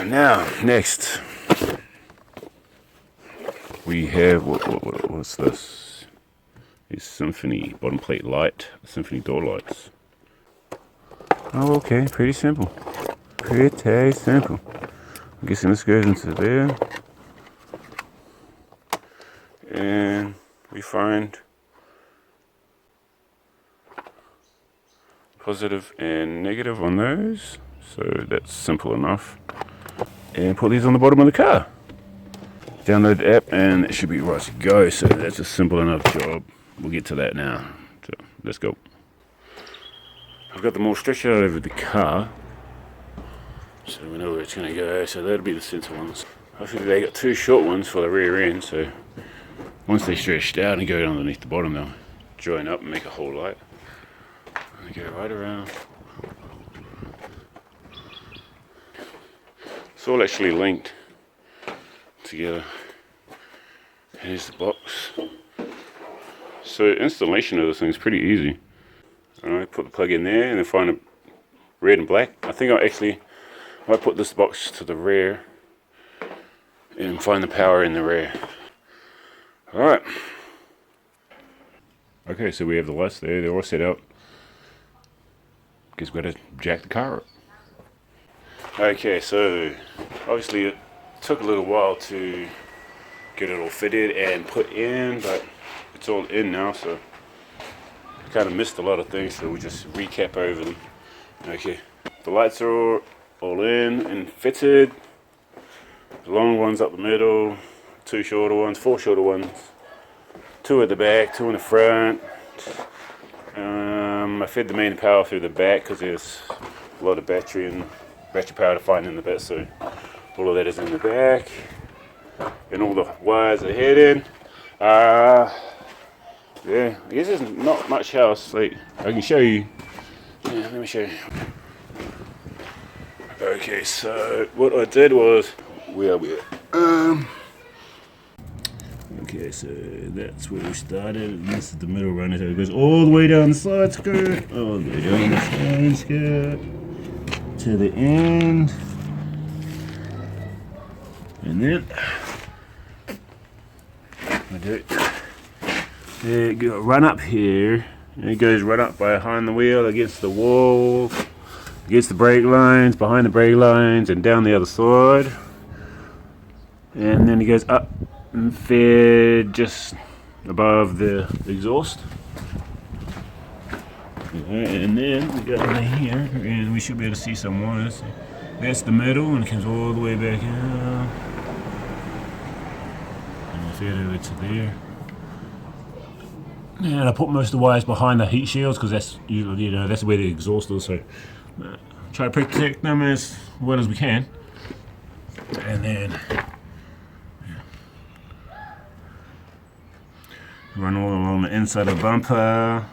Now, next, we have, what's this? It's Symphony bottom plate light, Symphony door lights. Oh, okay, pretty simple. Pretty simple. I'm guessing this goes into there. And we find positive and negative on those. So that's simple enough. And put these on the bottom of the car. Download the app and it should be right to go. So that's a simple enough job. We'll get to that now. So let's go. I've got them all stretched out over the car. So we know where it's going to go. So that'll be the center ones. Hopefully they got two short ones for the rear end. So once they stretched out and go underneath the bottom, they'll join up and make a whole light. And they go right around. It's all actually linked together. Here's the box. So installation of this thing is pretty easy. I put the plug in there and then find a red and black. I think I might put this box to the rear and find the power in the rear. Alright. Okay, so we have the lights there, they're all set up. Guess we've got to jack the car up. Okay, so obviously it took a little while to get it all fitted and put in, but it's all in now, so I kind of missed a lot of things, so we'll just recap over them. Okay, the lights are all in and fitted. The long ones up the middle, two shorter ones, four shorter ones, two at the back, two in the front. I fed the main power through the back because there's a lot of battery power to find in the back, so all of that is in the back. And all the wires are headed. Yeah, I guess there's not much else. Like, I can show you. Yeah, let me show you. Okay, so what I did was, where are we at? Okay, so that's where we started, and this is the middle runner, so it goes all the way down the side skirt, all the way down the side skirt, to the end, and then, I do it go run up here, and it goes right up behind the wheel, against the wall, against the brake lines, behind the brake lines, and down the other side, and then it goes up and fed just above the exhaust. And then we go over here, and we should be able to see some wires. That's the middle, and it comes all the way back out. And we fed over to there. And I put most of the wires behind the heat shields because that's usually, that's where the exhaust is. So try to protect them as well as we can. And then run all along the inside of the bumper.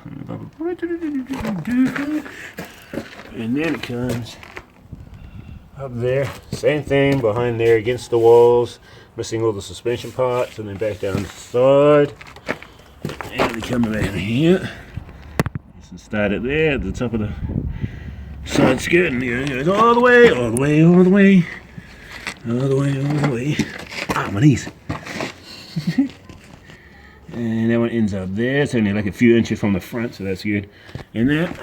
And then it comes up there. Same thing behind there against the walls, missing all the suspension parts, and then back down the side. And we come around here. So start it there at the top of the side skirt, and it goes all the way, all the way, all the way, all the way, all the way. Ah, my knees. And that one ends up there. It's only like a few inches from the front, so that's good. And then,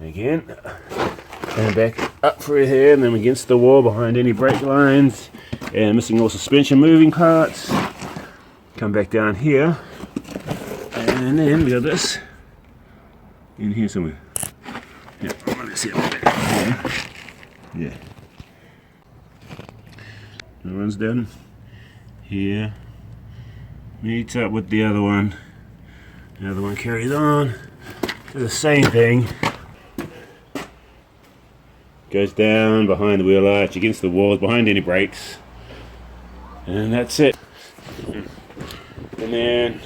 again, and back up through here, and then against the wall behind any brake lines, and missing all suspension moving parts. Come back down here, and then we got this in here somewhere. Yeah, let's see it back. Yeah. It runs down here. Meets up with the other one. The other one carries on. The same thing. Goes down behind the wheel arch, against the walls, behind any brakes. And that's it. And then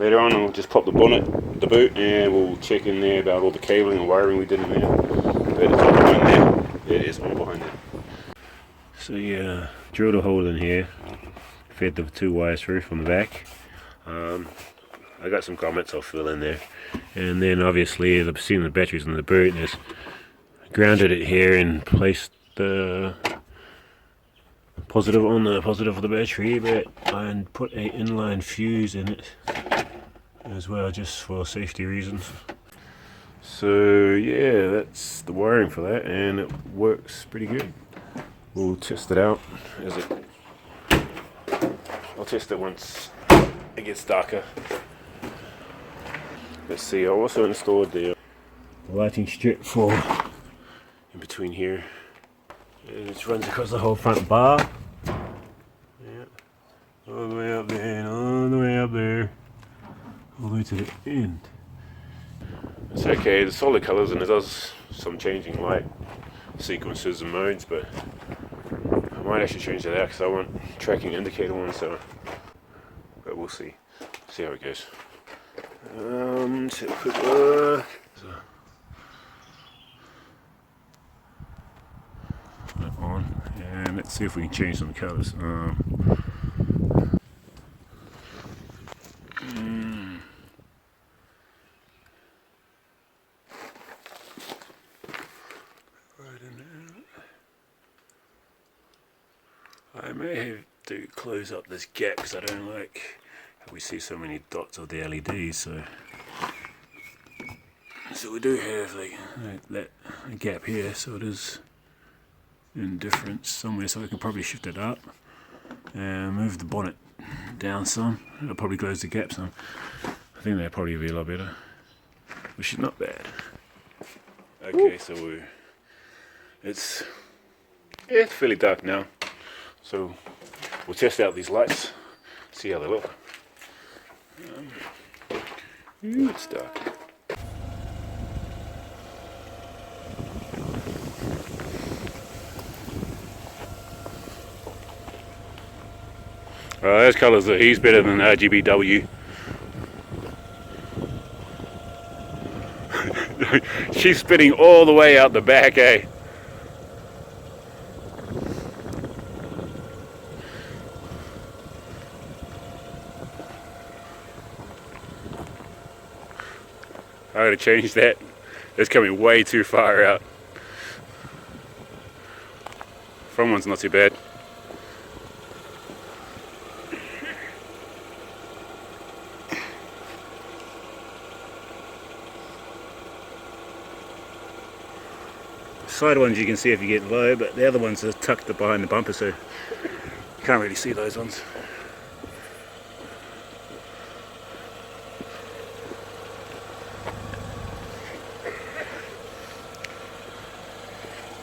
later on we'll just pop the bonnet, the boot, and we'll check in there about all the cabling and wiring we did in there. But it's all behind there. It is all behind there. So yeah, drilled a hole in here. Fed the two wires through from the back. I got some comments I'll fill in there, and then obviously I've seen the batteries in the boot, and just grounded it here and placed the positive on the positive of the battery, but I put a inline fuse in it as well, just for safety reasons. So yeah, that's the wiring for that, and it works pretty good. We'll test it out as it. I'll test it once it gets darker. Let's see. I also installed the lighting strip for in between here. It runs across the whole front bar. Yeah, all the way up there, and all the way up there, all the way to the end. It's okay, the solid colors, and it does some changing light sequences and modes, but I might actually change that out because I want tracking indicator one, so, but we'll see how it goes. So quick look. That on, and let's see if we can change some colors. I may have to close up this gap because I don't like how we see so many dots of the LEDs. So we do have like that gap here, so it is in difference somewhere. So we can probably shift it up and move the bonnet down some. It'll probably close the gap some. I think that'll probably be a lot better, which is not bad. Okay, so it's fairly dark now. So we'll test out these lights, see how they look. It's dark. Those colours are he's better than RGBW. She's spitting all the way out the back, eh? I gotta change that. It's coming way too far out. Front one's not too bad. Side ones you can see if you get low, but the other ones are tucked behind the bumper, so you can't really see those ones.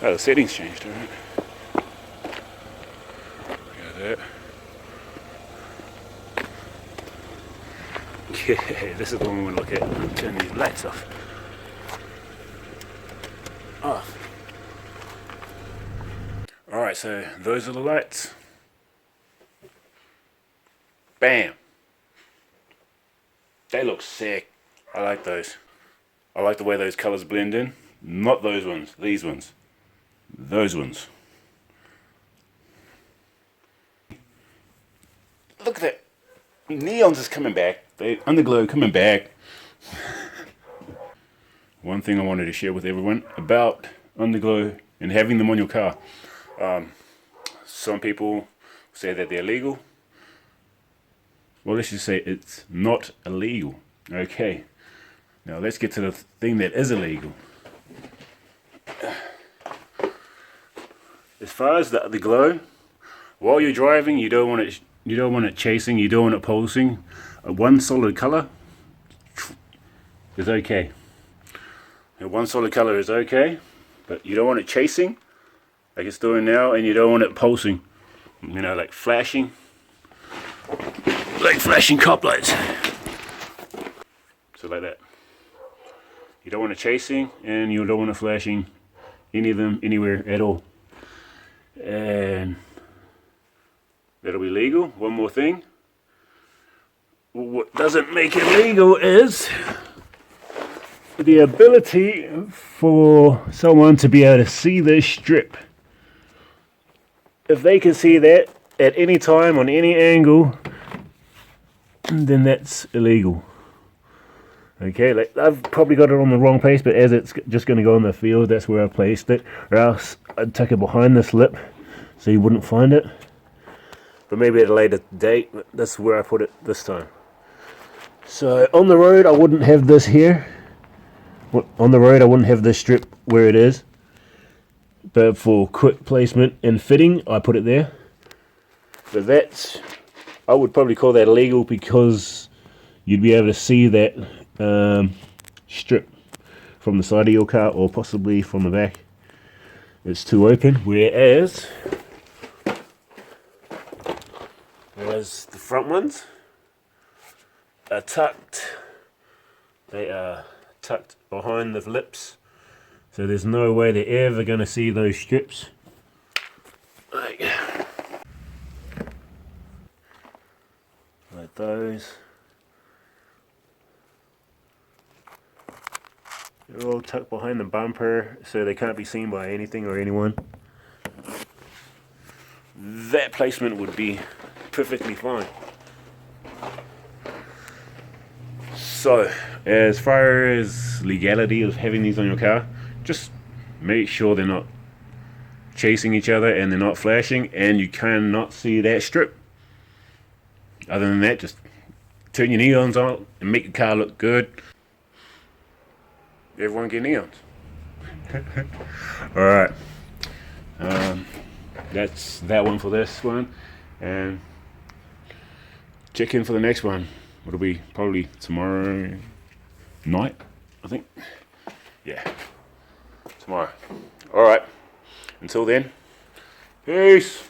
Oh, the settings changed, alright. Look at that. Yeah, this is the one we want to look at. Turn these lights off. Off. Alright, so those are the lights. Bam! They look sick. I like those. I like the way those colours blend in. Not those ones, these ones. Those ones. Look at that. Neons is coming back. The Underglow coming back. One thing I wanted to share with everyone about Underglow and having them on your car. Some people say that they're illegal. Well, let's just say it's not illegal. Okay. Now let's get to the thing that is illegal. As far as the glow, while you're driving, you don't want it chasing, you don't want it pulsing. One solid color is okay. And one solid color is okay, but you don't want it chasing, like it's doing now, and you don't want it pulsing. You know, like flashing cop lights. So like that. You don't want it chasing, and you don't want it flashing any of them anywhere at all. And that'll be legal. One more thing. What doesn't make it legal is the ability for someone to be able to see this strip. If they can see that at any time on any angle, then that's illegal. Okay, like I've probably got it on the wrong place, but as it's just going to go in the field, that's where I placed it. Or else I'd tuck it behind this lip so you wouldn't find it. but maybe at a later date. That's where I put it this time. So on the road I wouldn't have this here. On the road I wouldn't have this strip where it is. But for quick placement and fitting, I put it there. But that's, I would probably call that illegal because you'd be able to see that strip from the side of your car or possibly from the back. It's too open, whereas the front ones are tucked. They are tucked behind the lips, so there's no way they're ever going to see those strips. Like those. They're all tucked behind the bumper so they can't be seen by anything or anyone. That placement would be perfectly fine. So, as far as legality of having these on your car, just make sure they're not chasing each other and they're not flashing and you cannot see that strip. Other than that, just turn your neons on and make your car look good. Everyone get neons. Alright. That's that one for this one. And check in for the next one. It'll be probably tomorrow night, I think. Yeah. Tomorrow. Alright. Until then. Peace.